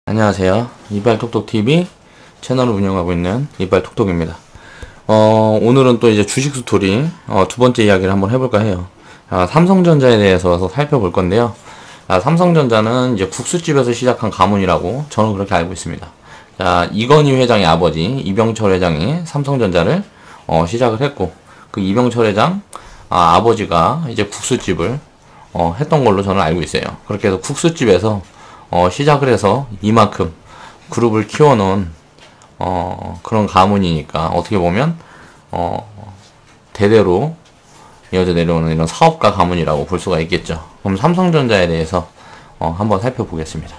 안녕하세요. 이빨톡톡TV 채널을 운영하고 있는 이빨톡톡입니다. 오늘은 또 이제 주식 스토리, 두 번째 이야기를 한번 해볼까 해요. 삼성전자에 대해서 살펴볼 건데요. 삼성전자는 이제 국수집에서 시작한 가문이라고 저는 그렇게 알고 있습니다. 이건희 회장의 아버지, 이병철 회장이 삼성전자를, 시작을 했고, 그 이병철 회장, 아버지가 이제 국수집을, 했던 걸로 저는 알고 있어요. 그렇게 해서 국수집에서 시작을 해서 이만큼 그룹을 키워놓은 그런 가문이니까 어떻게 보면 대대로 이어져 내려오는 이런 사업가 가문이라고 볼 수가 있겠죠. 그럼 삼성전자에 대해서 한번 살펴보겠습니다.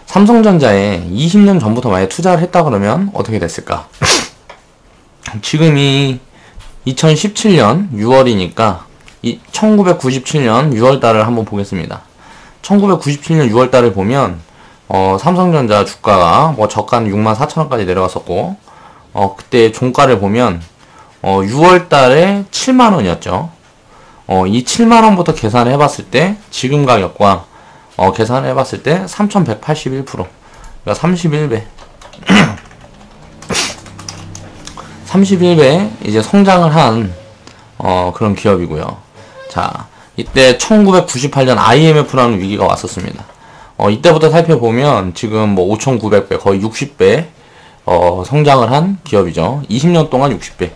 삼성전자에 20년 전부터 만약에 투자를 했다 그러면 어떻게 됐을까? 지금이 2017년 6월이니까 1997년 6월달을 한번 보겠습니다. 1997년 6월달을 보면 삼성전자 주가가 저가는 64,000원까지 내려갔었고, 그때 종가를 보면 6월달에 7만원이었죠. 이 7만원부터 계산을 해봤을 때 지금 가격과 계산을 해봤을 때 3181%, 그러니까 31배 31배 이제 성장을 한 그런 기업이고요. 자, 이때 1998년 IMF라는 위기가 왔었습니다. 이때부터 살펴보면 지금 5,900배, 거의 60배 성장을 한 기업이죠. 20년 동안 60배.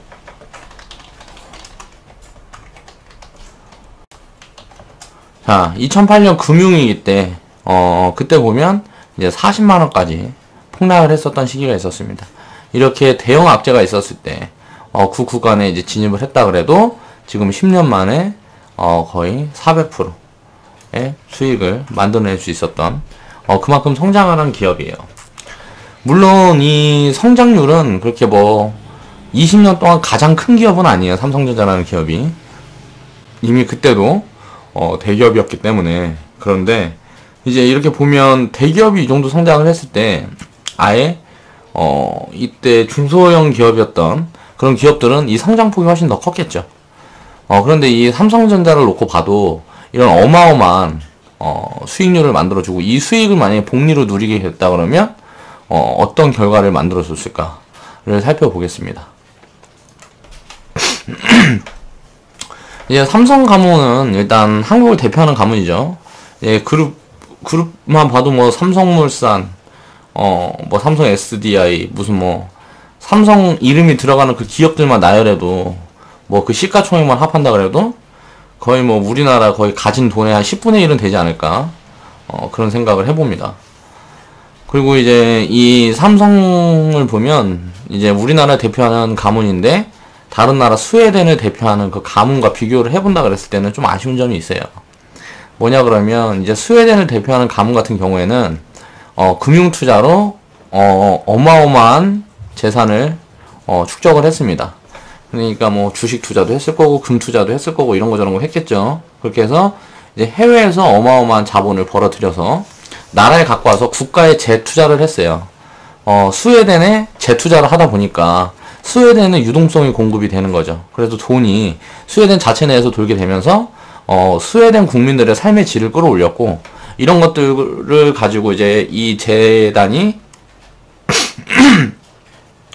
자, 2008년 금융위기 때 그때 보면 이제 40만 원까지 폭락을 했었던 시기가 있었습니다. 이렇게 대형 악재가 있었을 때 그 구간에 이제 진입을 했다 그래도 지금 10년 만에 거의 400%의 수익을 만들어낼 수 있었던 그만큼 성장을 한 기업이에요. 물론 이 성장률은 그렇게 20년 동안 가장 큰 기업은 아니에요. 삼성전자라는 기업이 이미 그때도 대기업이었기 때문에. 그런데 이제 이렇게 보면 대기업이 이 정도 성장을 했을 때 아예 이때 중소형 기업이었던 그런 기업들은 이 성장폭이 훨씬 더 컸겠죠. 그런데 이 삼성전자를 놓고 봐도 이런 어마어마한 수익률을 만들어주고 이 수익을 만약에 복리로 누리게 됐다 그러면 어떤 결과를 만들어줬을까를 살펴보겠습니다. 이제 삼성 가문은 일단 한국을 대표하는 가문이죠. 예, 그룹만 봐도 삼성물산, 삼성 SDI, 삼성 이름이 들어가는 그 기업들만 나열해도 그 시가총액만 합한다 그래도 거의 우리나라 거의 가진 돈의 한 10분의 1은 되지 않을까 그런 생각을 해봅니다. 그리고 이제 이 삼성을 보면 이제 우리나라 대표하는 가문인데 다른 나라 스웨덴을 대표하는 그 가문과 비교를 해본다 그랬을 때는 좀 아쉬운 점이 있어요. 뭐냐 그러면 이제 스웨덴을 대표하는 가문 같은 경우에는 금융투자로 어마어마한 재산을 축적을 했습니다. 그러니까 주식 투자도 했을 거고 금 투자도 했을 거고 이런 거 저런 거 했겠죠. 그렇게 해서 이제 해외에서 어마어마한 자본을 벌어들여서 나라에 갖고 와서 국가에 재투자를 했어요. 스웨덴에 재투자를 하다 보니까 스웨덴은 유동성이 공급이 되는 거죠. 그래서 돈이 스웨덴 자체 내에서 돌게 되면서 스웨덴 국민들의 삶의 질을 끌어올렸고, 이런 것들을 가지고 이제 이 재단이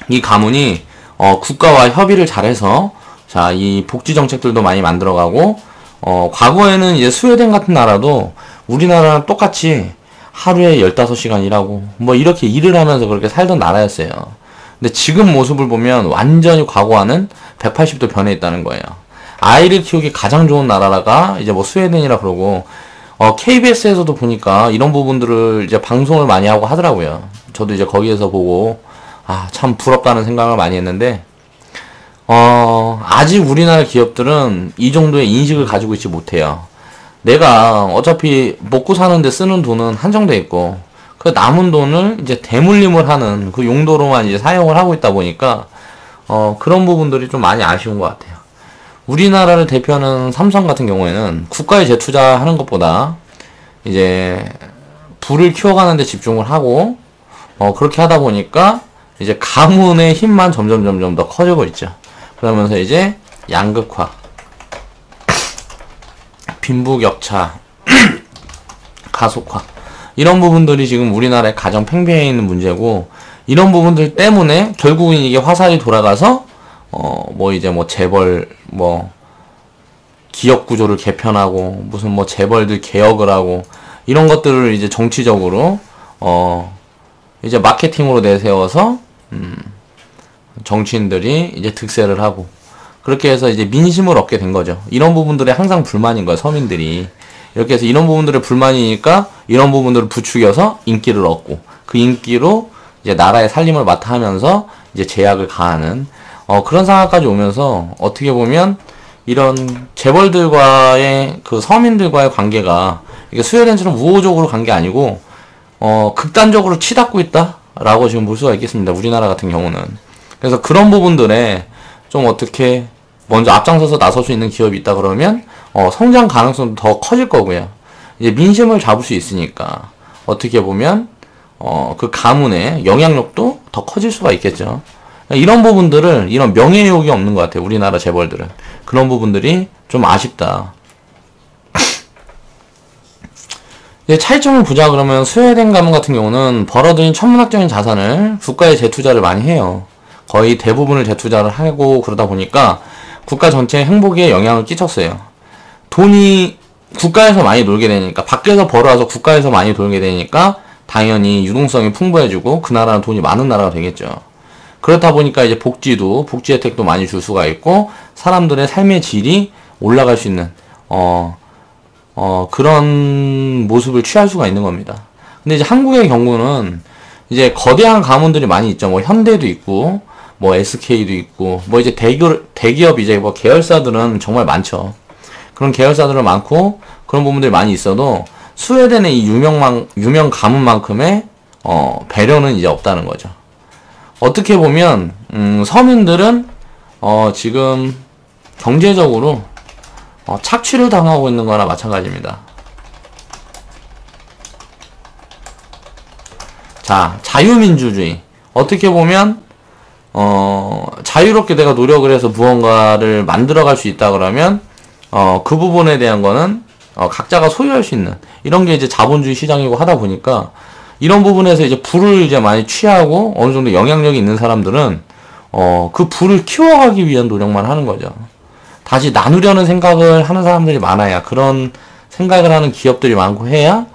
이 가문이 국가와 협의를 잘해서 이 복지 정책들도 많이 만들어가고, 과거에는 이제 스웨덴 같은 나라도 우리나라랑 똑같이 하루에 15시간 일하고 이렇게 일을 하면서 그렇게 살던 나라였어요. 근데 지금 모습을 보면 완전히 과거와는 180도 변해 있다는 거예요. 아이를 키우기 가장 좋은 나라가 이제 스웨덴이라 그러고, KBS에서도 보니까 이런 부분들을 이제 방송을 많이 하고 하더라고요. 저도 이제 거기에서 보고 참 부럽다는 생각을 많이 했는데, 아직 우리나라 기업들은 이 정도의 인식을 가지고 있지 못해요. 내가 어차피 먹고 사는데 쓰는 돈은 한정돼 있고, 그 남은 돈을 이제 대물림을 하는 그 용도로만 이제 사용을 하고 있다 보니까, 그런 부분들이 좀 많이 아쉬운 것 같아요. 우리나라를 대표하는 삼성 같은 경우에는 국가에 재투자하는 것보다 이제 부를 키워가는 데 집중을 하고, 그렇게 하다 보니까 이제 가문의 힘만 점점 더 커지고 있죠. 그러면서 이제 양극화, 빈부격차, 가속화 이런 부분들이 지금 우리나라의 가장 팽배해 있는 문제고, 이런 부분들 때문에 결국은 이게 화살이 돌아가서 뭐 이제 뭐 재벌 뭐 기업 구조를 개편하고 무슨 뭐 재벌들 개혁을 하고 이런 것들을 이제 정치적으로 이제 마케팅으로 내세워서 정치인들이 이제 득세를 하고, 그렇게 해서 이제 민심을 얻게 된 거죠. 이런 부분들이 항상 불만인 거예요, 서민들이. 이렇게 해서 이런 부분들의 불만이니까 이런 부분들을 부추겨서 인기를 얻고, 그 인기로 이제 나라의 살림을 맡아 하면서 이제 제약을 가하는 그런 상황까지 오면서, 어떻게 보면 이런 재벌들과의 그 서민들과의 관계가 이게 스웨덴처럼 우호적으로 간 게 아니고 극단적으로 치닫고 있다라고 지금 볼 수가 있겠습니다, 우리나라 같은 경우는. 그래서 그런 부분들에 좀 어떻게 먼저 앞장서서 나설 수 있는 기업이 있다 그러면 성장 가능성도 더 커질 거고요. 이제 민심을 잡을 수 있으니까 어떻게 보면 그 가문의 영향력도 더 커질 수가 있겠죠. 이런 부분들을, 이런 명예욕이 없는 것 같아요, 우리나라 재벌들은. 그런 부분들이 좀 아쉽다. 이제 차이점을 보자 그러면, 스웨덴 가문 같은 경우는 벌어들인 천문학적인 자산을 국가에 재투자를 많이 해요. 거의 대부분을 재투자를 하고, 그러다 보니까 국가 전체의 행복에 영향을 끼쳤어요. 돈이 국가에서 많이 놀게 되니까, 밖에서 벌어와서 국가에서 많이 돌게 되니까 당연히 유동성이 풍부해지고 그 나라는 돈이 많은 나라가 되겠죠. 그렇다 보니까 이제 복지 혜택도 많이 줄 수가 있고, 사람들의 삶의 질이 올라갈 수 있는 그런 모습을 취할 수가 있는 겁니다. 근데 이제 한국의 경우는 이제 거대한 가문들이 많이 있죠. 뭐 현대도 있고, 뭐 SK도 있고, 뭐 이제 대기업 이제 뭐 계열사들은 정말 많죠. 그런 계열사들은 많고 그런 부분들이 많이 있어도 스웨덴의 이 유명 가문만큼의 배려는 이제 없다는 거죠. 어떻게 보면 서민들은 지금 경제적으로 착취를 당하고 있는 거나 마찬가지입니다. 자, 자유민주주의. 어떻게 보면 자유롭게 내가 노력을 해서 무언가를 만들어갈 수 있다 그러면 그 부분에 대한 거는 각자가 소유할 수 있는, 이런 게 이제 자본주의 시장이고 하다 보니까, 이런 부분에서 이제 부를 이제 많이 취하고 어느 정도 영향력이 있는 사람들은 그 부를 키워가기 위한 노력만 하는 거죠. 다시 나누려는 생각을 하는 사람들이 많아야, 그런 생각을 하는 기업들이 많고 해야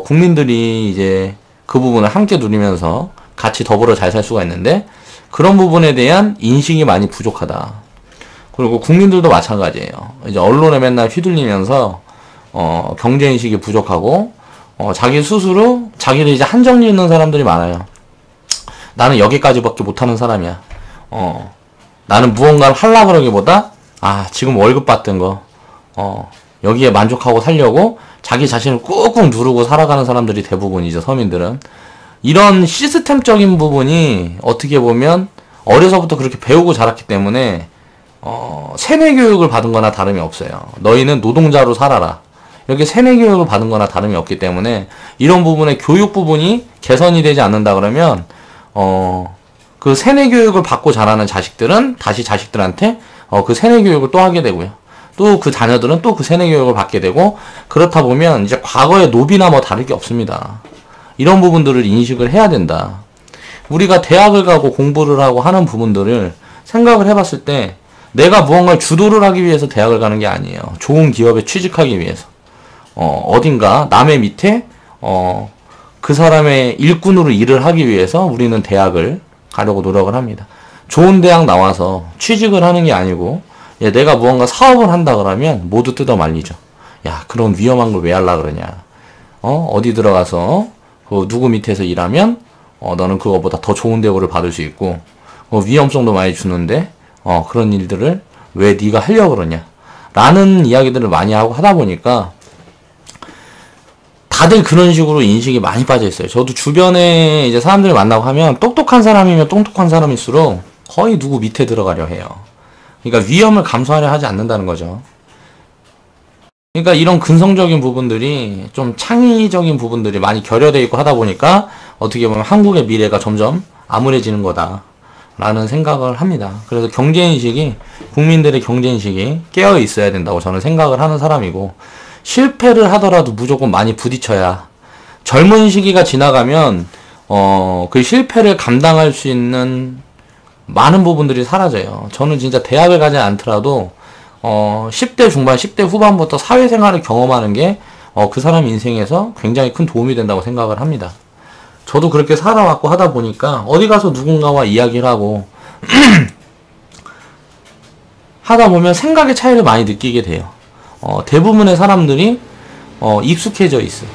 국민들이 이제 그 부분을 함께 누리면서 같이 더불어 잘 살 수가 있는데, 그런 부분에 대한 인식이 많이 부족하다. 그리고 국민들도 마찬가지예요. 이제 언론에 맨날 휘둘리면서 경제인식이 부족하고 자기 스스로 자기를 이제 한정 짓는 사람들이 많아요. 나는 여기까지밖에 못하는 사람이야. 나는 무언가를 하려고 그러기보다 지금 월급 받던 거 여기에 만족하고 살려고 자기 자신을 꾹꾹 누르고 살아가는 사람들이 대부분이죠, 서민들은. 이런 시스템적인 부분이 어떻게 보면 어려서부터 그렇게 배우고 자랐기 때문에 세뇌 교육을 받은 거나 다름이 없어요. 너희는 노동자로 살아라, 이렇게 세뇌 교육을 받은 거나 다름이 없기 때문에, 이런 부분의 교육 부분이 개선이 되지 않는다 그러면 그 세뇌 교육을 받고 자라는 자식들은 다시 자식들한테 그 세뇌 교육을 또 하게 되고요. 또 그 자녀들은 또 그 세뇌 교육을 받게 되고, 그렇다 보면 이제 과거의 노비나 뭐 다를 게 없습니다. 이런 부분들을 인식을 해야 된다. 우리가 대학을 가고 공부를 하고 하는 부분들을 생각을 해봤을 때, 내가 무언가를 주도를 하기 위해서 대학을 가는 게 아니에요. 좋은 기업에 취직하기 위해서. 어딘가 남의 밑에 그 사람의 일꾼으로 일을 하기 위해서 우리는 대학을 가려고 노력을 합니다. 좋은 대학 나와서 취직을 하는 게 아니고, 내가 무언가 사업을 한다 그러면 모두 뜯어 말리죠. 야, 그런 위험한 걸 왜 하려고 그러냐. 어디 들어가서 그 누구 밑에서 일하면 너는 그거보다 더 좋은 대우를 받을 수 있고 위험성도 많이 주는데 그런 일들을 왜 네가 하려고 그러냐 라는 이야기들을 많이 하고 하다 보니까 다들 그런 식으로 인식이 많이 빠져 있어요. 저도 주변에 이제 사람들을 만나고 하면 똑똑한 사람이면 똑똑한 사람일수록 거의 누구 밑에 들어가려 해요. 그러니까 위험을 감수하려 하지 않는다는 거죠. 그러니까 이런 근성적인 부분들이, 좀 창의적인 부분들이 많이 결여되어 있고 하다 보니까 어떻게 보면 한국의 미래가 점점 암울해지는 거다라는 생각을 합니다. 그래서 경제인식이, 국민들의 경제인식이 깨어 있어야 된다고 저는 생각을 하는 사람이고, 실패를 하더라도 무조건 많이 부딪혀야 젊은 시기가 지나가면 그 실패를 감당할 수 있는 많은 부분들이 사라져요. 저는 진짜 대학을 가지 않더라도 10대 중반, 10대 후반부터 사회생활을 경험하는 게 그 사람 인생에서 굉장히 큰 도움이 된다고 생각을 합니다. 저도 그렇게 살아왔고 하다 보니까 어디 가서 누군가와 이야기를 하고 하다 보면 생각의 차이를 많이 느끼게 돼요. 대부분의 사람들이 익숙해져 있어요.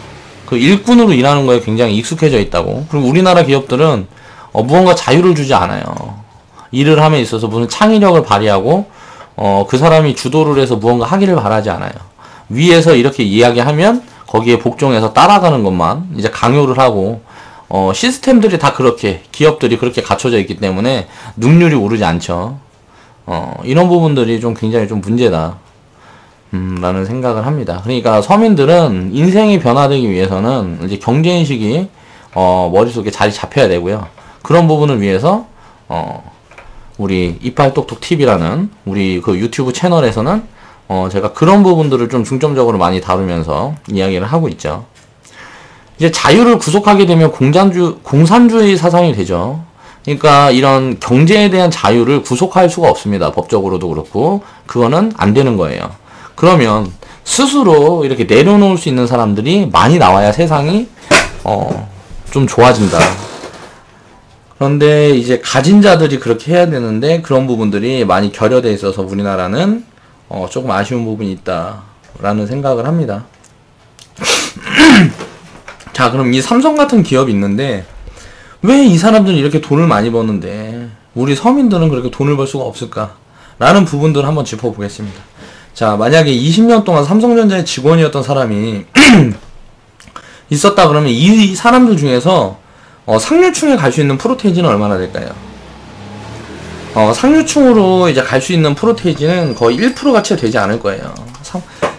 그 일꾼으로 일하는 거에 굉장히 익숙해져 있다고. 그리고 우리나라 기업들은 무언가 자유를 주지 않아요. 일을 함에 있어서 무슨 창의력을 발휘하고 그 사람이 주도를 해서 무언가 하기를 바라지 않아요. 위에서 이렇게 이야기하면 거기에 복종해서 따라가는 것만 이제 강요를 하고 시스템들이 다 그렇게 기업들이 그렇게 갖춰져 있기 때문에 능률이 오르지 않죠. 이런 부분들이 좀 굉장히 좀 문제다. 라는 생각을 합니다. 그러니까 서민들은 인생이 변화되기 위해서는 이제 경제인식이 머릿속에 자리 잡혀야 되고요. 그런 부분을 위해서 우리 이빨똑똑 TV라는 우리 그 유튜브 채널에서는 제가 그런 부분들을 좀 중점적으로 많이 다루면서 이야기를 하고 있죠. 이제 자유를 구속하게 되면 공산주의 사상이 되죠. 그러니까 이런 경제에 대한 자유를 구속할 수가 없습니다. 법적으로도 그렇고 그거는 안 되는 거예요. 그러면 스스로 이렇게 내려놓을 수 있는 사람들이 많이 나와야 세상이 좀 좋아진다. 그런데 이제 가진 자들이 그렇게 해야 되는데 그런 부분들이 많이 결여돼 있어서 우리나라는 조금 아쉬운 부분이 있다라는 생각을 합니다. 자, 그럼 이 삼성 같은 기업이 있는데 왜 이 사람들은 이렇게 돈을 많이 버는데 우리 서민들은 그렇게 돈을 벌 수가 없을까? 라는 부분들을 한번 짚어보겠습니다. 자, 만약에 20년 동안 삼성전자의 직원이었던 사람이 있었다 그러면 이 사람들 중에서 상류층에 갈 수 있는 프로테이지는 얼마나 될까요? 상류층으로 이제 갈 수 있는 프로테이지는 거의 1%가 채 되지 않을 거예요.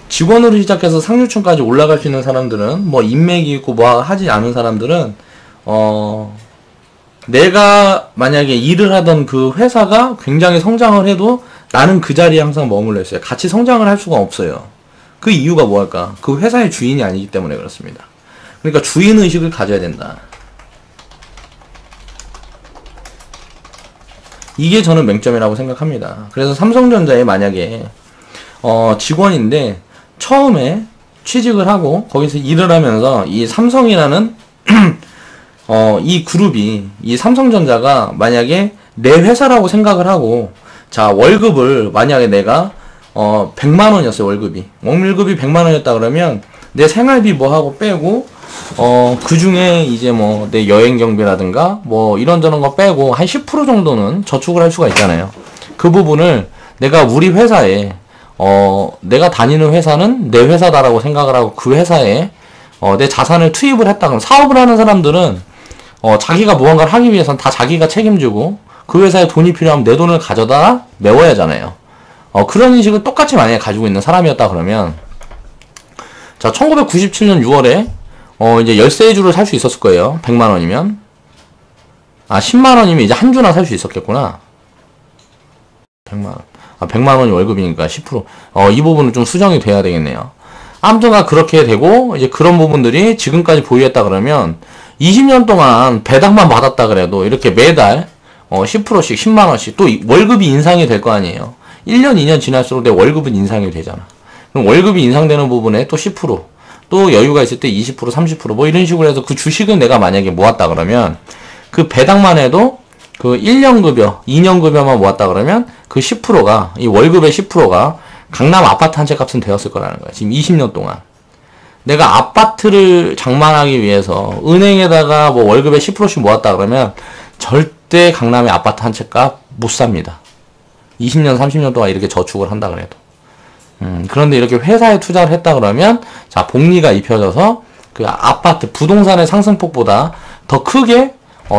직원으로 시작해서 상류층까지 올라갈 수 있는 사람들은 뭐 인맥이 있고 뭐 하지 않은 사람들은 내가 만약에 일을 하던 그 회사가 굉장히 성장을 해도 나는 그 자리에 항상 머물러 있어요. 같이 성장을 할 수가 없어요. 그 이유가 뭐할까? 그 회사의 주인이 아니기 때문에 그렇습니다. 그러니까 주인의식을 가져야 된다. 이게 저는 맹점이라고 생각합니다. 그래서 삼성전자에 만약에 직원인데 처음에 취직을 하고 거기서 일을 하면서 이 삼성이라는 이 그룹이 이 삼성전자가 만약에 내 회사라고 생각을 하고 자 월급을 만약에 내가 100만 원이었어요. 월급이 월급이 100만 원이었다 그러면 내 생활비 뭐 하고 빼고 그 중에 이제 뭐 내 여행 경비라든가 뭐 이런저런 거 빼고 한 10% 정도는 저축을 할 수가 있잖아요. 그 부분을 내가 우리 회사에 내가 다니는 회사는 내 회사다라고 생각을 하고 그 회사에 내 자산을 투입을 했다 그러면 사업을 하는 사람들은 자기가 무언가를 하기 위해서는 다 자기가 책임지고 그 회사에 돈이 필요하면 내 돈을 가져다 메워야 하잖아요. 그런 인식을 똑같이 만약에 가지고 있는 사람이었다 그러면 자 1997년 6월에 이제 열세 주를 살 수 있었을 거예요. 100만 원이면 10만 원이면 이제 한 주나 살 수 있었겠구나. 100만 원. 100만 원이 월급이니까 10%. 이 부분은 좀 수정이 돼야 되겠네요. 아무튼가 그렇게 되고 이제 그런 부분들이 지금까지 보유했다 그러면 20년 동안 배당만 받았다 그래도 이렇게 매달 10%씩 10만 원씩 또 월급이 인상이 될 거 아니에요. 1년 2년 지날수록 내 월급은 인상이 되잖아. 그럼 월급이 인상되는 부분에 또 10%, 또 여유가 있을 때 20%, 30% 이런 식으로 해서 그 주식을 내가 만약에 모았다 그러면 그 배당만 해도 그 1년 급여, 2년 급여만 모았다 그러면 그 10%가 이 월급의 10%가 강남 아파트 한 채 값은 되었을 거라는 거야. 지금 20년 동안. 내가 아파트를 장만하기 위해서 은행에다가 뭐 월급의 10%씩 모았다 그러면 절대 강남의 아파트 한 채 값 못 삽니다. 20년, 30년 동안 이렇게 저축을 한다 그래도. 그런데 이렇게 회사에 투자를 했다 그러면 자 복리가 입혀져서 그 아파트 부동산의 상승폭보다 더 크게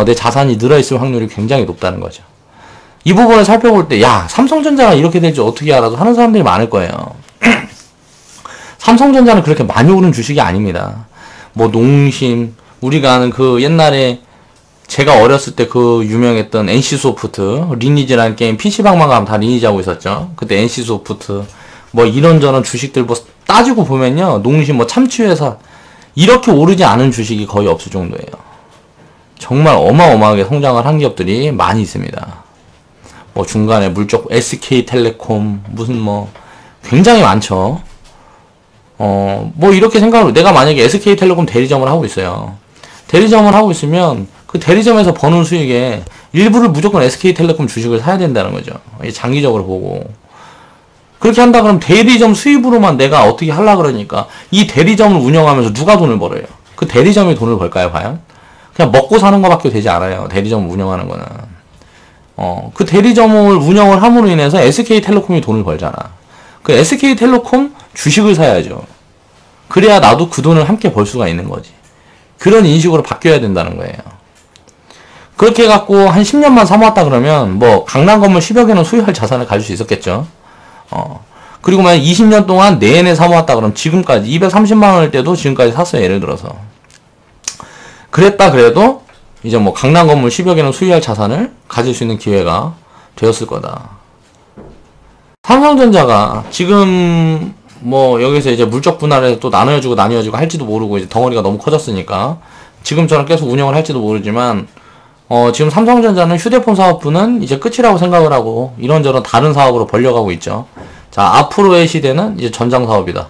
내 자산이 늘어있을 확률이 굉장히 높다는 거죠. 이 부분을 살펴볼 때 야 삼성전자가 이렇게 될지 어떻게 알아도 하는 사람들이 많을 거예요. 삼성전자는 그렇게 많이 오른 주식이 아닙니다. 뭐 농심 우리가 아는 그 옛날에 제가 어렸을 때 그 유명했던 NC소프트 리니지라는 게임 PC방만 가면 다 리니지 하고 있었죠. 그때 NC소프트 뭐 이런저런 주식들 뭐 따지고 보면요 농심 뭐 참치회사 이렇게 오르지 않은 주식이 거의 없을 정도예요. 정말 어마어마하게 성장을 한 기업들이 많이 있습니다. 뭐 중간에 물적 SK텔레콤 무슨 뭐 굉장히 많죠. 뭐 이렇게 생각을, 내가 만약에 SK텔레콤 대리점을 하고 있어요. 대리점을 하고 있으면 그 대리점에서 버는 수익의 일부를 무조건 SK텔레콤 주식을 사야 된다는 거죠. 장기적으로 보고. 그렇게 한다 그러면 대리점 수입으로만 내가 어떻게 하려고 그러니까 이 대리점을 운영하면서 누가 돈을 벌어요? 그 대리점이 돈을 벌까요, 과연? 그냥 먹고 사는 것밖에 되지 않아요. 대리점을 운영하는 거는. 그 대리점을 운영을 함으로 인해서 SK텔레콤이 돈을 벌잖아. 그 SK텔레콤 주식을 사야죠. 그래야 나도 그 돈을 함께 벌 수가 있는 거지. 그런 인식으로 바뀌어야 된다는 거예요. 그렇게 해갖고 한 10년만 사모았다 그러면 뭐 강남 건물 10여 개는 소유할 자산을 가질 수 있었겠죠. 그리고 만약 20년 동안 내내 사모았다 그러면 지금까지 230만 원일 때도 지금까지 샀어요. 예를 들어서. 그랬다 그래도 이제 뭐 강남 건물 10여 개는 소유할 자산을 가질 수 있는 기회가 되었을 거다. 삼성전자가 지금 뭐 여기서 이제 물적 분할해서 또 나눠주고 할지도 모르고 이제 덩어리가 너무 커졌으니까 지금처럼 계속 운영을 할지도 모르지만 지금 삼성전자는 휴대폰 사업부는 이제 끝이라고 생각을 하고 이런저런 다른 사업으로 벌려가고 있죠. 자, 앞으로의 시대는 이제 전장 사업이다.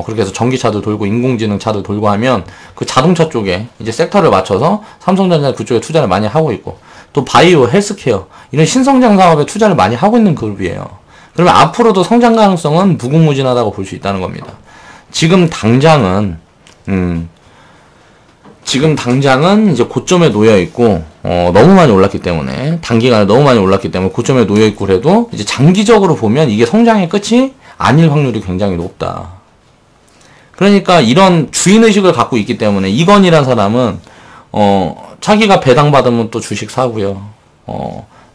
그렇게 해서 전기차도 돌고 인공지능 차도 돌고 하면 그 자동차 쪽에 이제 섹터를 맞춰서 삼성전자 그쪽에 투자를 많이 하고 있고 또 바이오, 헬스케어 이런 신성장 사업에 투자를 많이 하고 있는 그룹이에요. 그러면 앞으로도 성장 가능성은 무궁무진하다고 볼 수 있다는 겁니다. 지금 당장은 이제 고점에 놓여 있고 너무 많이 올랐기 때문에 단기간에 너무 많이 올랐기 때문에 고점에 놓여 있고 그래도 이제 장기적으로 보면 이게 성장의 끝이 아닐 확률이 굉장히 높다. 그러니까 이런 주인의식을 갖고 있기 때문에 이건희란 사람은 자기가 배당 받으면 또 주식 사고요.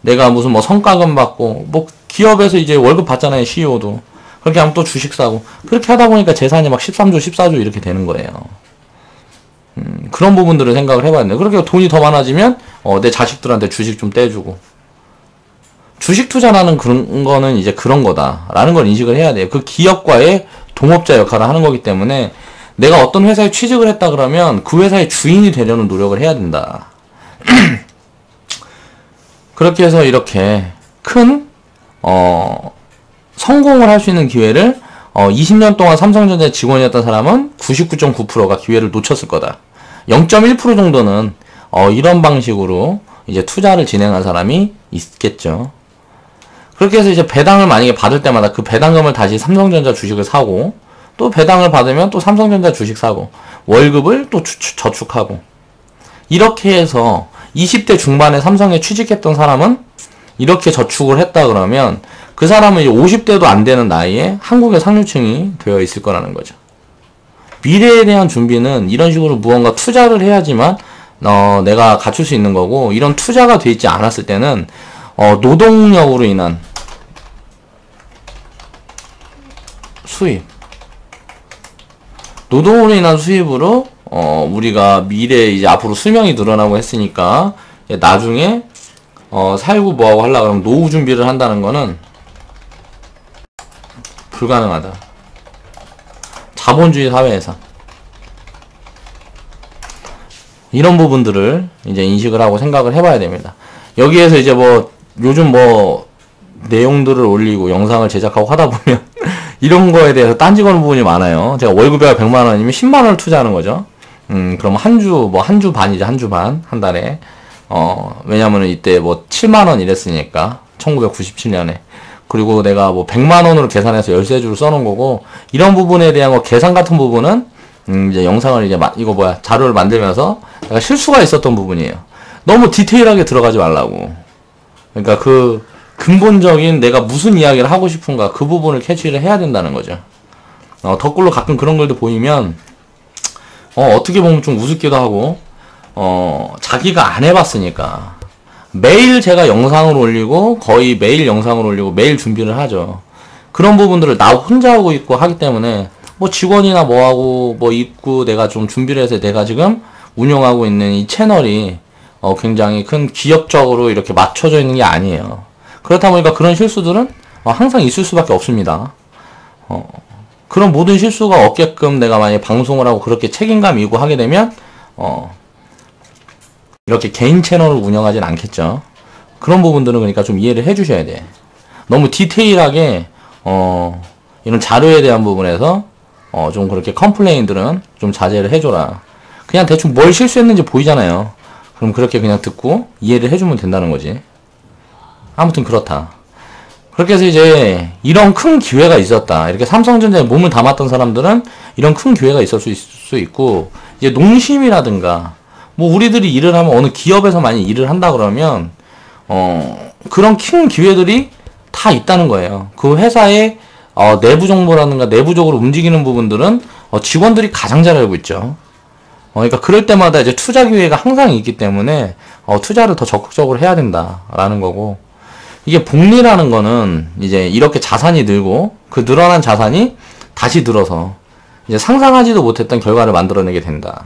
내가 무슨 뭐 성과금 받고 뭐 기업에서 이제 월급 받잖아요. CEO도. 그렇게 하면 또 주식 사고 그렇게 하다 보니까 재산이 막 13조 14조 이렇게 되는 거예요. 그런 부분들을 생각을 해봐야 돼요. 그렇게 돈이 더 많아지면 내 자식들한테 주식 좀 떼주고 주식 투자라는 그런 거는 이제 그런 거다라는 걸 인식을 해야 돼요. 그 기업과의 동업자 역할을 하는 거기 때문에 내가 어떤 회사에 취직을 했다 그러면 그 회사의 주인이 되려는 노력을 해야 된다. 그렇게 해서 이렇게 큰 성공을 할 수 있는 기회를 20년 동안 삼성전자 직원이었던 사람은 99.9%가 기회를 놓쳤을 거다. 0.1% 정도는 이런 방식으로 이제 투자를 진행한 사람이 있겠죠. 그렇게 해서 이제 배당을 만약에 받을 때마다 그 배당금을 다시 삼성전자 주식을 사고 또 배당을 받으면 또 삼성전자 주식 사고 월급을 또 저축하고 이렇게 해서 20대 중반에 삼성에 취직했던 사람은 이렇게 저축을 했다 그러면 그 사람은 이제 50대도 안 되는 나이에 한국의 상류층이 되어 있을 거라는 거죠. 미래에 대한 준비는 이런 식으로 무언가 투자를 해야지만 내가 갖출 수 있는 거고 이런 투자가 돼 있지 않았을 때는 노동력으로 인한 수입 노동으로 인한 수입으로 우리가 미래에 이제 앞으로 수명이 늘어나고 했으니까 나중에 살고 뭐하고 하려고 하면 노후 준비를 한다는 거는 불가능하다. 자본주의 사회에서 이런 부분들을 이제 인식을 하고 생각을 해봐야 됩니다. 여기에서 이제 뭐 요즘 뭐 내용들을 올리고 영상을 제작하고 하다 보면 이런 거에 대해서 딴지 거는 부분이 많아요. 제가 월급이 100만 원이면 10만 원을 투자하는 거죠. 그럼 한 주 반이죠. 한 주 반, 한 달에. 왜냐면은 이때 뭐 7만 원 이랬으니까. 1997년에. 그리고 내가 뭐 100만 원으로 계산해서 13주를 써놓은 거고, 이런 부분에 대한 거 계산 같은 부분은, 이제 영상을 이제 자료를 만들면서 내가 실수가 있었던 부분이에요. 너무 디테일하게 들어가지 말라고. 그러니까 그 근본적인 내가 무슨 이야기를 하고 싶은가 그 부분을 캐치를 해야 된다는 거죠. 덧글로 가끔 그런 글도 보이면 어떻게 보면 좀 우습기도 하고 자기가 안 해봤으니까 매일 제가 영상을 올리고 거의 매일 영상을 올리고 매일 준비를 하죠. 그런 부분들을 나 혼자 하고 있고 하기 때문에 뭐 직원이나 뭐하고 뭐 있고 내가 좀 준비를 해서 내가 지금 운영하고 있는 이 채널이 굉장히 큰 기업적으로 이렇게 맞춰져 있는 게 아니에요. 그렇다 보니까 그런 실수들은 항상 있을 수밖에 없습니다. 그런 모든 실수가 없게끔 내가 만약에 방송을 하고 그렇게 책임감 있고 하게 되면 이렇게 개인 채널을 운영하진 않겠죠. 그런 부분들은 그러니까 좀 이해를 해주셔야 돼. 너무 디테일하게 이런 자료에 대한 부분에서 좀 그렇게 컴플레인들은 좀 자제를 해줘라. 그냥 대충 뭘 실수했는지 보이잖아요. 그럼 그렇게 그냥 듣고 이해를 해주면 된다는 거지. 아무튼 그렇다. 그렇게 해서 이제 이런 큰 기회가 있었다. 이렇게 삼성전자에 몸을 담았던 사람들은 이런 큰 기회가 있을 수 있고, 이제 농심이라든가 뭐 우리들이 일을 하면 어느 기업에서 많이 일을 한다 그러면 그런 큰 기회들이 다 있다는 거예요. 그 회사의 내부 정보라든가 내부적으로 움직이는 부분들은 직원들이 가장 잘 알고 있죠. 그러니까 그럴 때마다 이제 투자 기회가 항상 있기 때문에 투자를 더 적극적으로 해야 된다라는 거고, 이게 복리라는 거는 이제 이렇게 자산이 늘고 그 늘어난 자산이 다시 늘어서 이제 상상하지도 못했던 결과를 만들어내게 된다.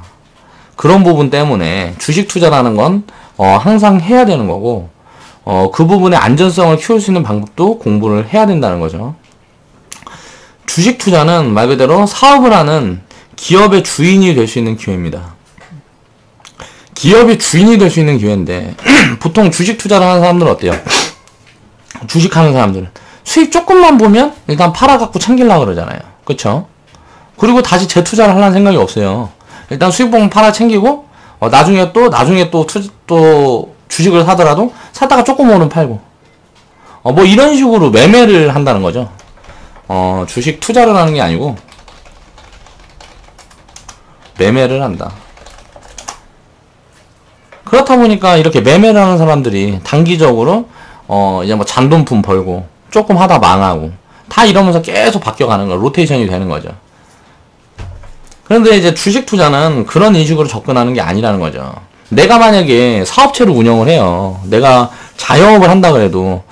그런 부분 때문에 주식 투자라는 건 항상 해야 되는 거고, 그 부분의 안전성을 키울 수 있는 방법도 공부를 해야 된다는 거죠. 주식 투자는 말 그대로 사업을 하는 기업의 주인이 될 수 있는 기회입니다. 기업이 주인이 될 수 있는 기회인데 보통 주식 투자를 하는 사람들은 어때요? 주식하는 사람들은 수익 조금만 보면 일단 팔아갖고 챙기려고 그러잖아요. 그쵸? 그리고 다시 재투자를 하려는 생각이 없어요. 일단 수익 보면 팔아 챙기고 나중에 또 주식을 사더라도 샀다가 조금 오르면 팔고 뭐 이런 식으로 매매를 한다는 거죠. 주식 투자를 하는 게 아니고 매매를 한다. 그렇다 보니까 이렇게 매매를 하는 사람들이 단기적으로 이제 뭐 잔돈품 벌고 조금 하다 망하고 다 이러면서 계속 바뀌어가는 거, 로테이션이 되는 거죠. 그런데 이제 주식 투자는 그런 인식으로 접근하는 게 아니라는 거죠. 내가 만약에 사업체를 운영을 해요. 내가 자영업을 한다 그래도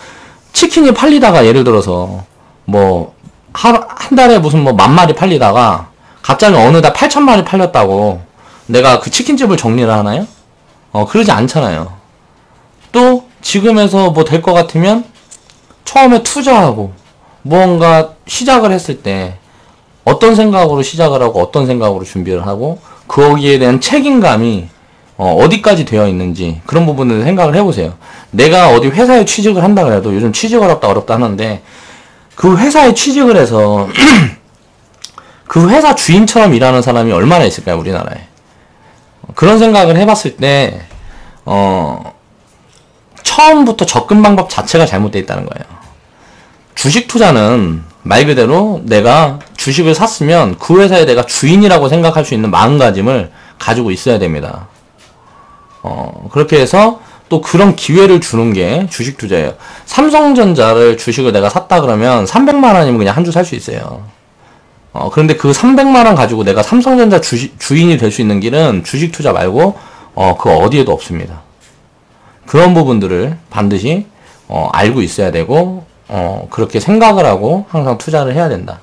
치킨이 팔리다가 예를 들어서 뭐 한 달에 무슨 뭐 10,000마리 팔리다가 갑자기 어느 달 8,000마리 팔렸다고 내가 그 치킨집을 정리를 하나요? 그러지 않잖아요. 또 지금에서 뭐 될 것 같으면 처음에 투자하고 무언가 시작을 했을 때 어떤 생각으로 시작을 하고 어떤 생각으로 준비를 하고 거기에 대한 책임감이 어디까지 되어 있는지 그런 부분을 생각을 해보세요. 내가 어디 회사에 취직을 한다 그래도 요즘 취직 어렵다 하는데 그 회사에 취직을 해서 그 회사 주인처럼 일하는 사람이 얼마나 있을까요, 우리나라에? 그런 생각을 해봤을 때 처음부터 접근 방법 자체가 잘못되어 있다는 거예요. 주식 투자는 말 그대로 내가 주식을 샀으면 그 회사에 내가 주인이라고 생각할 수 있는 마음가짐을 가지고 있어야 됩니다. 그렇게 해서 또 그런 기회를 주는 게 주식 투자예요. 삼성전자를 주식을 내가 샀다 그러면 300만 원이면 그냥 한 주 살 수 있어요. 그런데 그 300만 원 가지고 내가 삼성전자 주인이 될 수 있는 길은 주식 투자 말고 그 어디에도 없습니다. 그런 부분들을 반드시 알고 있어야 되고 그렇게 생각을 하고 항상 투자를 해야 된다.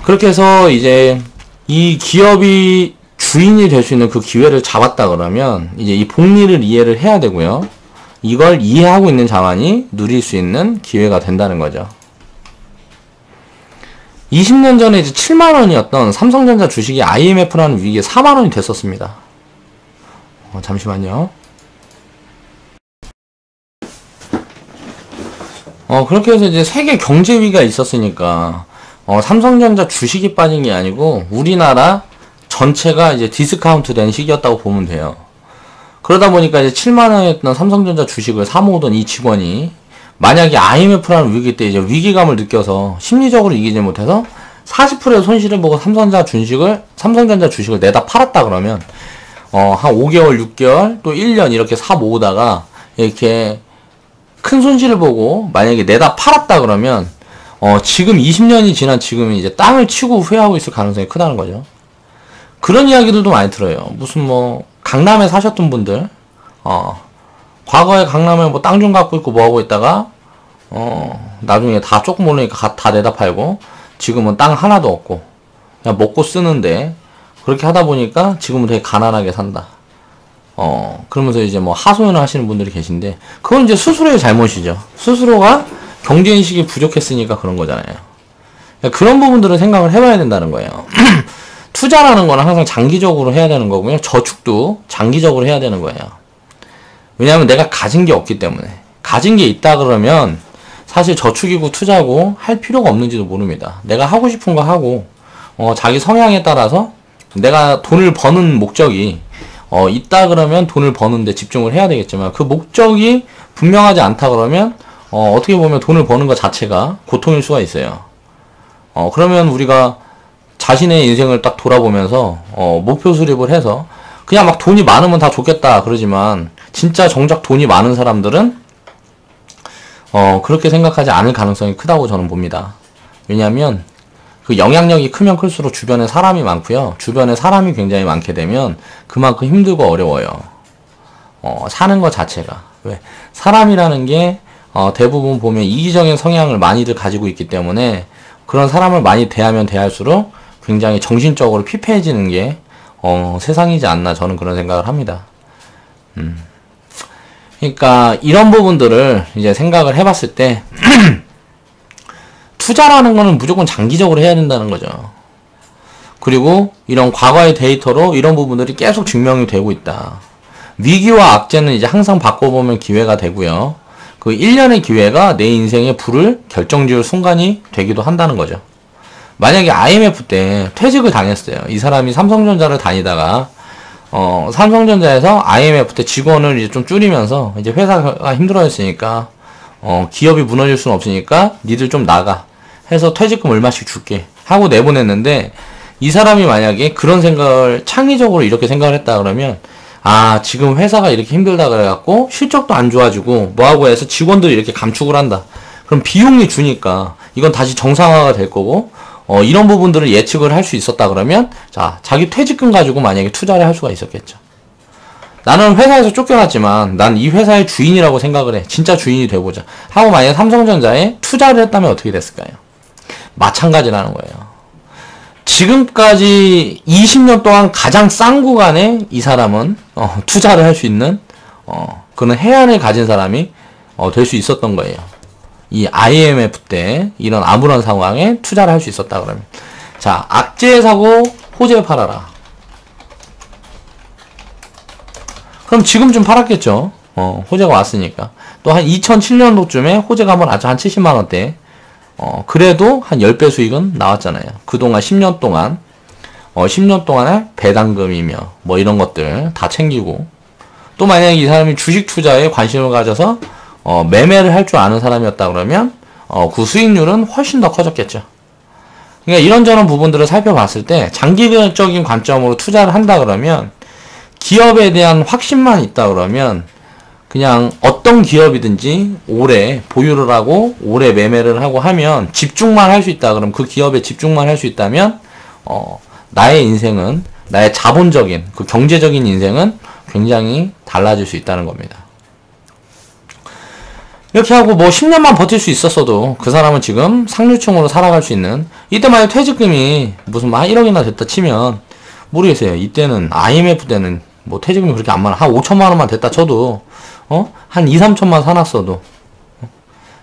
그렇게 해서 이제 이 기업이 주인이 될 수 있는 그 기회를 잡았다 그러면 이제 이 복리를 이해를 해야 되고요. 이걸 이해하고 있는 자만이 누릴 수 있는 기회가 된다는 거죠. 20년 전에 이제 7만 원이었던 삼성전자 주식이 IMF라는 위기에 4만 원이 됐었습니다. 잠시만요. 그렇게 해서 이제 세계 경제 위기가 있었으니까 삼성전자 주식이 빠진 게 아니고 우리나라 전체가 이제 디스카운트 된 시기였다고 보면 돼요. 그러다 보니까 이제 7만 원이었던 삼성전자 주식을 사모으던 이 직원이 만약에 IMF라는 위기 때 이제 위기감을 느껴서 심리적으로 이기지 못해서 40%의 손실을 보고 삼성전자 주식을 내다 팔았다 그러면 한 5개월, 6개월, 또 1년 이렇게 사 모으다가 이렇게 큰 손실을 보고 만약에 내다 팔았다 그러면 지금 20년이 지난 지금 이제 땅을 치고 후회하고 있을 가능성이 크다는 거죠. 그런 이야기들도 많이 들어요. 무슨 뭐 강남에 사셨던 분들 과거에 강남에 뭐 땅 좀 갖고 있고 뭐 하고 있다가 나중에 다 조금 오르니까 다 내다 팔고 지금은 땅 하나도 없고 그냥 먹고 쓰는데 그렇게 하다 보니까 지금은 되게 가난하게 산다. 그러면서 이제 뭐 하소연을 하시는 분들이 계신데 그건 이제 스스로의 잘못이죠. 스스로가 경제인식이 부족했으니까 그런 거잖아요. 그런 부분들을 생각을 해봐야 된다는 거예요. 투자라는 거는 항상 장기적으로 해야 되는 거고요. 저축도 장기적으로 해야 되는 거예요. 왜냐하면 내가 가진 게 없기 때문에. 가진 게 있다 그러면 사실 저축이고 투자고 할 필요가 없는지도 모릅니다. 내가 하고 싶은 거 하고 자기 성향에 따라서 내가 돈을 버는 목적이 있다 그러면 돈을 버는데 집중을 해야 되겠지만 그 목적이 분명하지 않다 그러면 어떻게 보면 돈을 버는 것 자체가 고통일 수가 있어요. 그러면 우리가 자신의 인생을 딱 돌아보면서 목표 수립을 해서 그냥 막 돈이 많으면 다 좋겠다 그러지만 진짜 정작 돈이 많은 사람들은 그렇게 생각하지 않을 가능성이 크다고 저는 봅니다. 왜냐하면 그 영향력이 크면 클수록 주변에 사람이 많고요. 주변에 사람이 굉장히 많게 되면 그만큼 힘들고 어려워요. 사는 것 자체가. 왜? 사람이라는 게 대부분 보면 이기적인 성향을 많이들 가지고 있기 때문에 그런 사람을 많이 대하면 대할수록 굉장히 정신적으로 피폐해지는 게 세상이지 않나 저는 그런 생각을 합니다. 그러니까 이런 부분들을 이제 생각을 해봤을 때 투자라는 거는 무조건 장기적으로 해야 된다는 거죠. 그리고 이런 과거의 데이터로 이런 부분들이 계속 증명이 되고 있다. 위기와 악재는 이제 항상 바꿔보면 기회가 되고요. 그 1년의 기회가 내 인생의 불을 결정지을 순간이 되기도 한다는 거죠. 만약에 IMF 때 퇴직을 당했어요. 이 사람이 삼성전자를 다니다가 삼성전자에서 IMF 때 직원을 이제 좀 줄이면서 이제 회사가 힘들어졌으니까 기업이 무너질 수는 없으니까 니들 좀 나가 해서 퇴직금 얼마씩 줄게 하고 내보냈는데 이 사람이 만약에 그런 생각을 창의적으로 이렇게 생각을 했다 그러면 지금 회사가 이렇게 힘들다 그래갖고 실적도 안 좋아지고 뭐하고 해서 직원들이 이렇게 감축을 한다. 그럼 비용이 주니까 이건 다시 정상화가 될 거고 이런 부분들을 예측을 할 수 있었다 그러면 자기 퇴직금 가지고 만약에 투자를 할 수가 있었겠죠. 나는 회사에서 쫓겨났지만 난 이 회사의 주인이라고 생각을 해. 진짜 주인이 돼보자 하고 만약에 삼성전자에 투자를 했다면 어떻게 됐을까요? 마찬가지라는 거예요. 지금까지 20년 동안 가장 싼 구간에 이 사람은 투자를 할 수 있는 그런 해안을 가진 사람이 될 수 있었던 거예요. 이 IMF 때 이런 아무런 상황에 투자를 할 수 있었다 그러면 악재에 사고 호재에 팔아라. 그럼 지금쯤 팔았겠죠. 호재가 왔으니까. 또 한 2007년도쯤에 호재가 한번 아주 한 70만원대 그래도 한 10배 수익은 나왔잖아요. 그동안 10년 동안 10년 동안의 배당금이며 뭐 이런 것들 다 챙기고 또 만약에 이 사람이 주식 투자에 관심을 가져서 매매를 할 줄 아는 사람이었다 그러면 그 수익률은 훨씬 더 커졌겠죠. 그러니까 이런저런 부분들을 살펴봤을 때 장기적인 관점으로 투자를 한다 그러면 기업에 대한 확신만 있다 그러면 그냥 어떤 기업이든지 오래 보유를 하고 오래 매매를 하고 하면 집중만 할 수 있다 그러면 그 기업에 집중만 할 수 있다면 나의 인생은 나의 자본적인 그 경제적인 인생은 굉장히 달라질 수 있다는 겁니다. 이렇게 하고 뭐 10년만 버틸 수 있었어도 그 사람은 지금 상류층으로 살아갈 수 있는 이때 만약 퇴직금이 무슨 한 1억이나 됐다 치면 모르겠어요. 이때는 IMF 때는 뭐 퇴직금이 그렇게 안 많아. 한 5천만 원만 됐다 쳐도 한 2, 3천만 사놨어도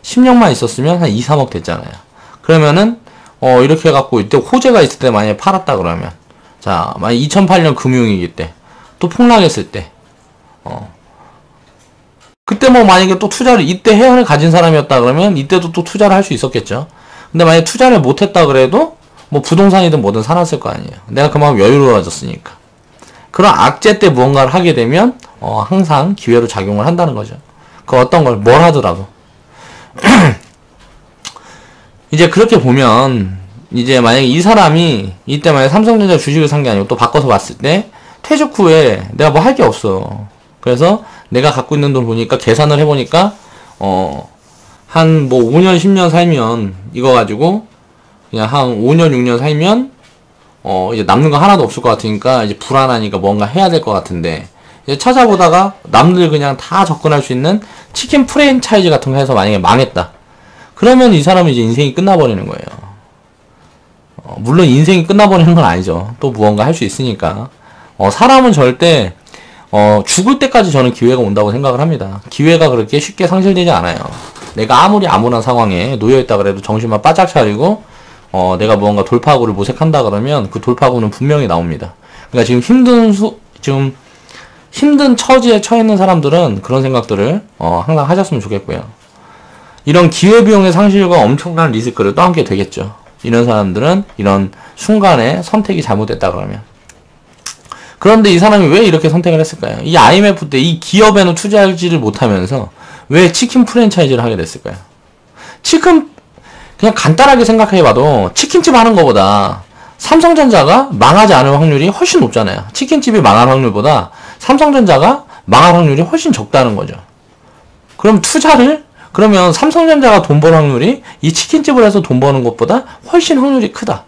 10년만 있었으면 한 2, 3억 됐잖아요. 그러면은 이렇게 해갖고 이때 호재가 있을 때 만약에 팔았다 그러면 만약 2008년 금융위기 때 또 폭락했을 때 그때 뭐 만약에 또 투자를 이때 해안을 가진 사람이었다 그러면 이때도 또 투자를 할 수 있었겠죠. 근데 만약에 투자를 못했다 그래도 뭐 부동산이든 뭐든 사놨을 거 아니에요. 내가 그만큼 여유로워졌으니까. 그런 악재 때 무언가를 하게 되면 항상 기회로 작용을 한다는 거죠. 그 어떤 걸 뭘 하더라도 이제 그렇게 보면 이제 만약에 이 사람이 이때 만약에 삼성전자 주식을 산 게 아니고 또 바꿔서 봤을 때 퇴직 후에 내가 뭐 할 게 없어. 그래서 내가 갖고 있는 돈 보니까 계산을 해보니까 한 뭐 5년 10년 살면 이거 가지고 그냥 한 5년 6년 살면 이제 남는 거 하나도 없을 것 같으니까 이제 불안하니까 뭔가 해야 될 것 같은데 이제 찾아보다가 남들 그냥 다 접근할 수 있는 치킨 프랜차이즈 같은 거 해서 만약에 망했다. 그러면 이 사람은 이제 인생이 끝나버리는 거예요. 물론 인생이 끝나버리는 건 아니죠. 또 무언가 할 수 있으니까. 사람은 절대 죽을 때까지 저는 기회가 온다고 생각을 합니다. 기회가 그렇게 쉽게 상실되지 않아요. 내가 아무리 암울한 상황에 놓여있다 그래도 정신만 바짝 차리고 내가 무언가 돌파구를 모색한다 그러면 그 돌파구는 분명히 나옵니다. 그러니까 지금 지금 힘든 처지에 처해 있는 사람들은 그런 생각들을 항상 하셨으면 좋겠고요. 이런 기회비용의 상실과 엄청난 리스크를 떠안게 되겠죠. 이런 사람들은 이런 순간에 선택이 잘못됐다 그러면. 그런데 이 사람이 왜 이렇게 선택을 했을까요? 이 IMF 때 이 기업에는 투자하지를 못하면서 왜 치킨 프랜차이즈를 하게 됐을까요? 그냥 간단하게 생각해봐도 치킨집 하는 것보다 삼성전자가 망하지 않을 확률이 훨씬 높잖아요. 치킨집이 망할 확률보다 삼성전자가 망할 확률이 훨씬 적다는 거죠. 그러면 삼성전자가 돈 버는 확률이 이 치킨집을 해서 돈 버는 것보다 훨씬 확률이 크다.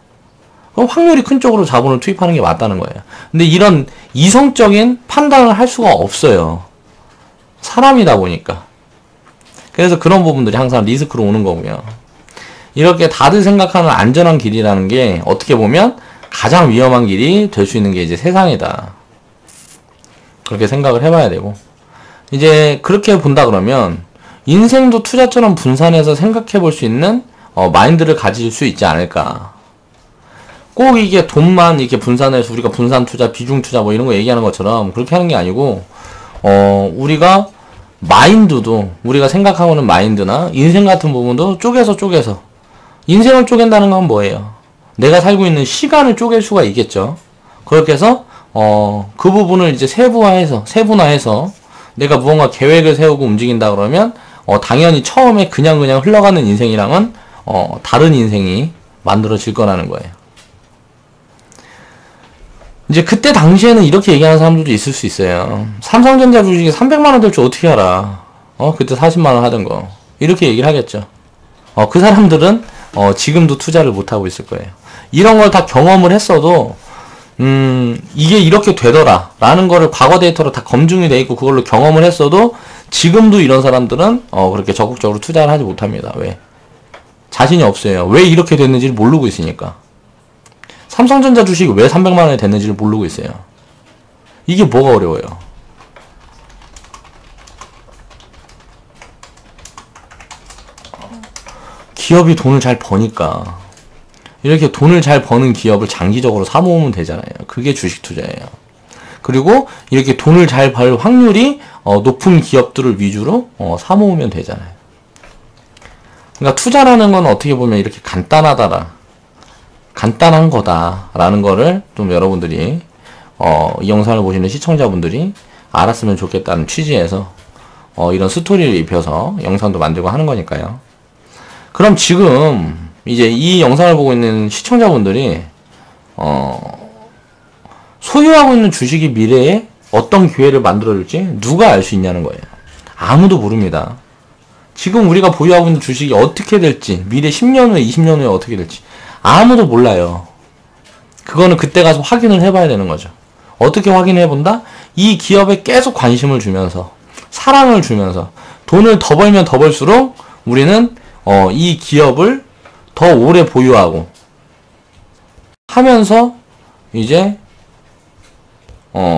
그럼 확률이 큰 쪽으로 자본을 투입하는 게 맞다는 거예요. 근데 이런 이성적인 판단을 할 수가 없어요. 사람이다 보니까. 그래서 그런 부분들이 항상 리스크로 오는 거고요. 이렇게 다들 생각하는 안전한 길이라는 게 어떻게 보면 가장 위험한 길이 될 수 있는 게 이제 세상이다. 그렇게 생각을 해봐야 되고. 이제 그렇게 본다 그러면 인생도 투자처럼 분산해서 생각해 볼 수 있는 마인드를 가질 수 있지 않을까. 꼭 이게 돈만 이렇게 분산해서 우리가 분산 투자, 비중 투자 뭐 이런 거 얘기하는 것처럼 그렇게 하는 게 아니고, 우리가 마인드도, 우리가 생각하고는 마인드나 인생 같은 부분도 쪼개서 인생을 쪼갠다는 건 뭐예요? 내가 살고 있는 시간을 쪼갤 수가 있겠죠. 그렇게 해서 그 부분을 이제 세분화해서 내가 무언가 계획을 세우고 움직인다 그러면 당연히 처음에 그냥 흘러가는 인생이랑은 다른 인생이 만들어질 거라는 거예요. 이제 그때 당시에는 이렇게 얘기하는 사람들도 있을 수 있어요. 삼성전자 주식이 300만원 될 줄 어떻게 알아? 그때 40만원 하던 거. 이렇게 얘기를 하겠죠. 그 사람들은 지금도 투자를 못하고 있을 거예요. 이런 걸 다 경험을 했어도 이게 이렇게 되더라 라는 거를 과거 데이터로 다 검증이 돼 있고 그걸로 경험을 했어도 지금도 이런 사람들은 그렇게 적극적으로 투자를 하지 못합니다. 왜? 자신이 없어요. 왜 이렇게 됐는지를 모르고 있으니까. 삼성전자 주식이 왜 300만원이 됐는지를 모르고 있어요. 이게 뭐가 어려워요? 기업이 돈을 잘 버니까. 이렇게 돈을 잘 버는 기업을 장기적으로 사모으면 되잖아요. 그게 주식 투자예요. 그리고 이렇게 돈을 잘 벌 확률이 높은 기업들을 위주로 사모으면 되잖아요. 그러니까 투자라는 건 어떻게 보면 이렇게 간단한 거다라는 거를 좀 여러분들이 이 영상을 보시는 시청자분들이 알았으면 좋겠다는 취지에서 이런 스토리를 입혀서 영상도 만들고 하는 거니까요. 그럼 지금 이제 이 영상을 보고 있는 시청자분들이 소유하고 있는 주식이 미래에 어떤 기회를 만들어줄지 누가 알 수 있냐는 거예요. 아무도 모릅니다. 지금 우리가 보유하고 있는 주식이 어떻게 될지, 미래 10년 후에 20년 후에 어떻게 될지 아무도 몰라요. 그거는 그때 가서 확인을 해봐야 되는 거죠. 어떻게 확인해 본다? 이 기업에 계속 관심을 주면서, 사랑을 주면서, 돈을 더 벌면 더 벌수록 우리는 이 기업을 더 오래 보유하고 하면서 이제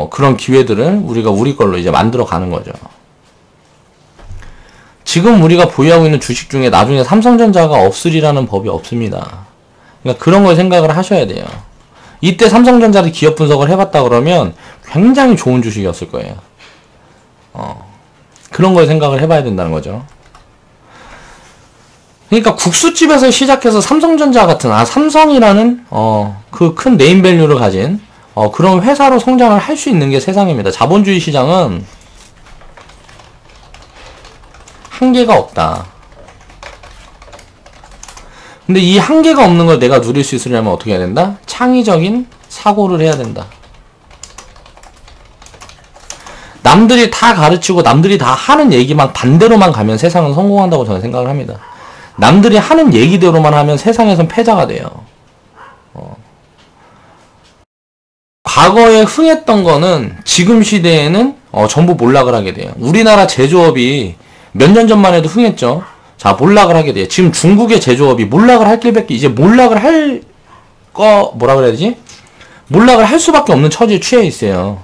그런 기회들을 우리가 우리 걸로 이제 만들어 가는 거죠. 지금 우리가 보유하고 있는 주식 중에 나중에 삼성전자가 없으리라는 법이 없습니다. 그러니까 그런 걸 생각을 하셔야 돼요. 이때 삼성전자를 기업 분석을 해봤다 그러면 굉장히 좋은 주식이었을 거예요. 그런 걸 생각을 해봐야 된다는 거죠. 그러니까 국수집에서 시작해서 삼성전자 같은, 삼성이라는 그 큰 네임밸류를 가진 그런 회사로 성장을 할 수 있는 게 세상입니다. 자본주의 시장은 한계가 없다. 근데 이 한계가 없는 걸 내가 누릴 수 있으려면 어떻게 해야 된다? 창의적인 사고를 해야 된다. 남들이 다 가르치고 남들이 다 하는 얘기만 반대로만 가면 세상은 성공한다고 저는 생각을 합니다. 남들이 하는 얘기대로만 하면 세상에선 패자가 돼요. 과거에 흥했던 거는 지금 시대에는 전부 몰락을 하게 돼요. 우리나라 제조업이 몇 년 전만 해도 흥했죠. 자, 몰락을 하게 돼요. 지금 중국의 제조업이 몰락을 할 길밖에, 이제 몰락을 뭐라 그래야 되지? 몰락을 할 수밖에 없는 처지에 취해 있어요.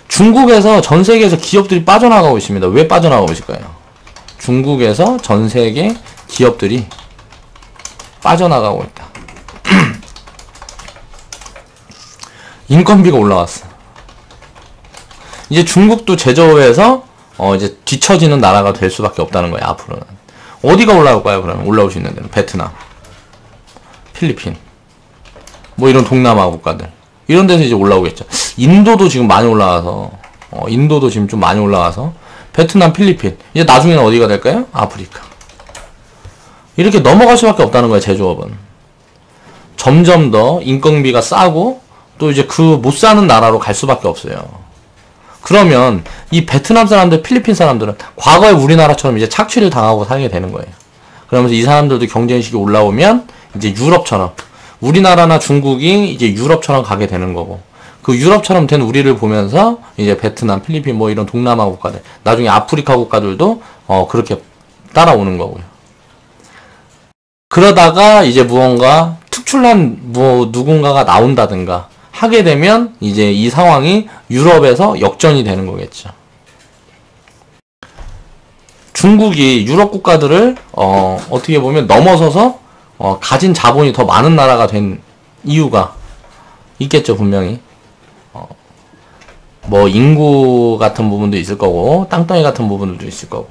중국에서 전 세계에서 기업들이 빠져나가고 있습니다. 왜 빠져나가고 있을까요? 중국에서 전 세계 기업들이 빠져나가고 있다. 인건비가 올라왔어. 이제 중국도 제조업에서 이제 뒤처지는 나라가 될 수밖에 없다는 거예요. 앞으로는 어디가 올라올까요? 그러면 올라올 수 있는 데는 베트남, 필리핀, 뭐 이런 동남아 국가들 이런 데서 이제 올라오겠죠. 인도도 지금 많이 올라와서 인도도 지금 좀 많이 올라와서 베트남, 필리핀 이제 나중에는 어디가 될까요? 아프리카. 이렇게 넘어갈 수밖에 없다는 거예요. 제조업은 점점 더 인건비가 싸고 또 이제 그 못 사는 나라로 갈 수밖에 없어요. 그러면 이 베트남 사람들, 필리핀 사람들은 과거에 우리나라처럼 이제 착취를 당하고 살게 되는 거예요. 그러면서 이 사람들도 경제인식이 올라오면 이제 유럽처럼 우리나라나 중국이 이제 유럽처럼 가게 되는 거고 그 유럽처럼 된 우리를 보면서 이제 베트남, 필리핀 뭐 이런 동남아 국가들 나중에 아프리카 국가들도 그렇게 따라오는 거고요. 그러다가 이제 무언가 특출난 누군가가 나온다든가 하게 되면 이제 이 상황이 유럽에서 역전이 되는 거겠죠. 중국이 유럽 국가들을 어떻게 보면 넘어서서 가진 자본이 더 많은 나라가 된 이유가 있겠죠. 분명히 뭐 인구 같은 부분도 있을 거고 땅덩이 같은 부분들도 있을 거고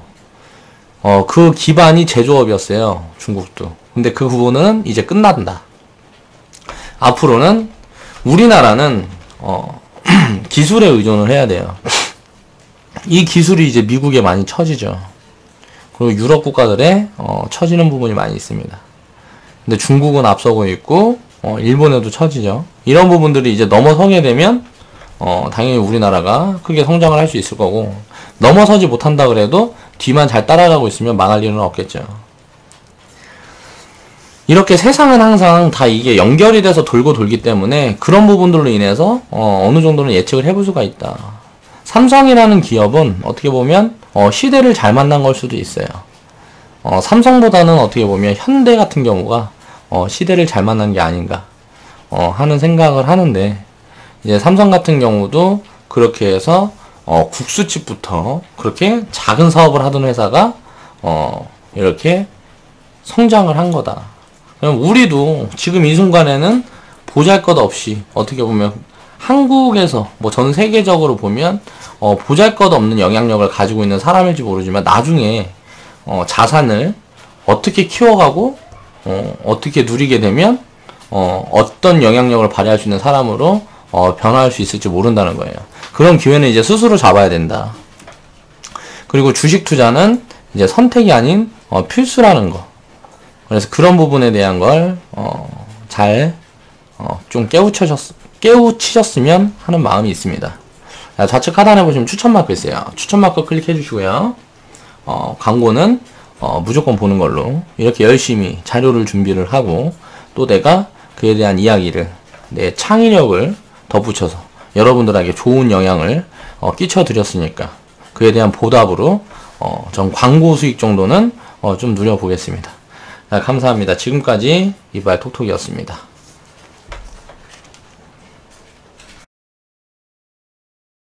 그 기반이 제조업이었어요. 중국도. 근데 그 부분은 이제 끝난다. 앞으로는 우리나라는 기술에 의존을 해야 돼요. 이 기술이 이제 미국에 많이 처지죠. 그리고 유럽 국가들에 처지는 부분이 많이 있습니다. 근데 중국은 앞서고 있고 일본에도 처지죠. 이런 부분들이 이제 넘어서게 되면 당연히 우리나라가 크게 성장을 할 수 있을 거고 넘어서지 못한다 그래도 뒤만 잘 따라가고 있으면 망할 일은 없겠죠. 이렇게 세상은 항상 다 이게 연결이 돼서 돌고 돌기 때문에 그런 부분들로 인해서 어느 정도는 예측을 해볼 수가 있다. 삼성이라는 기업은 어떻게 보면 시대를 잘 만난 걸 수도 있어요. 삼성보다는 어떻게 보면 현대 같은 경우가 시대를 잘 만난 게 아닌가 하는 생각을 하는데 이제 삼성 같은 경우도 그렇게 해서 국수집부터 그렇게 작은 사업을 하던 회사가 이렇게 성장을 한 거다. 그럼 우리도 지금 이 순간에는 보잘것없이 어떻게 보면 한국에서 뭐 전 세계적으로 보면 보잘것없는 영향력을 가지고 있는 사람일지 모르지만 나중에 자산을 어떻게 키워가고 어떻게 누리게 되면 어떤 영향력을 발휘할 수 있는 사람으로 변화할 수 있을지 모른다는 거예요. 그런 기회는 이제 스스로 잡아야 된다. 그리고 주식 투자는 이제 선택이 아닌 필수라는 거. 그래서 그런 부분에 대한 걸 잘 좀 깨우치셨으면 하는 마음이 있습니다. 좌측 하단에 보시면 추천 마크 있어요. 추천 마크 클릭해 주시고요. 광고는 무조건 보는 걸로 이렇게 열심히 자료를 준비를 하고 또 내가 그에 대한 이야기를 내 창의력을 덧붙여서 여러분들에게 좋은 영향을 끼쳐 드렸으니까 그에 대한 보답으로 전 광고 수익 정도는 좀 누려보겠습니다. 감사합니다. 지금까지 이발 톡톡이었습니다.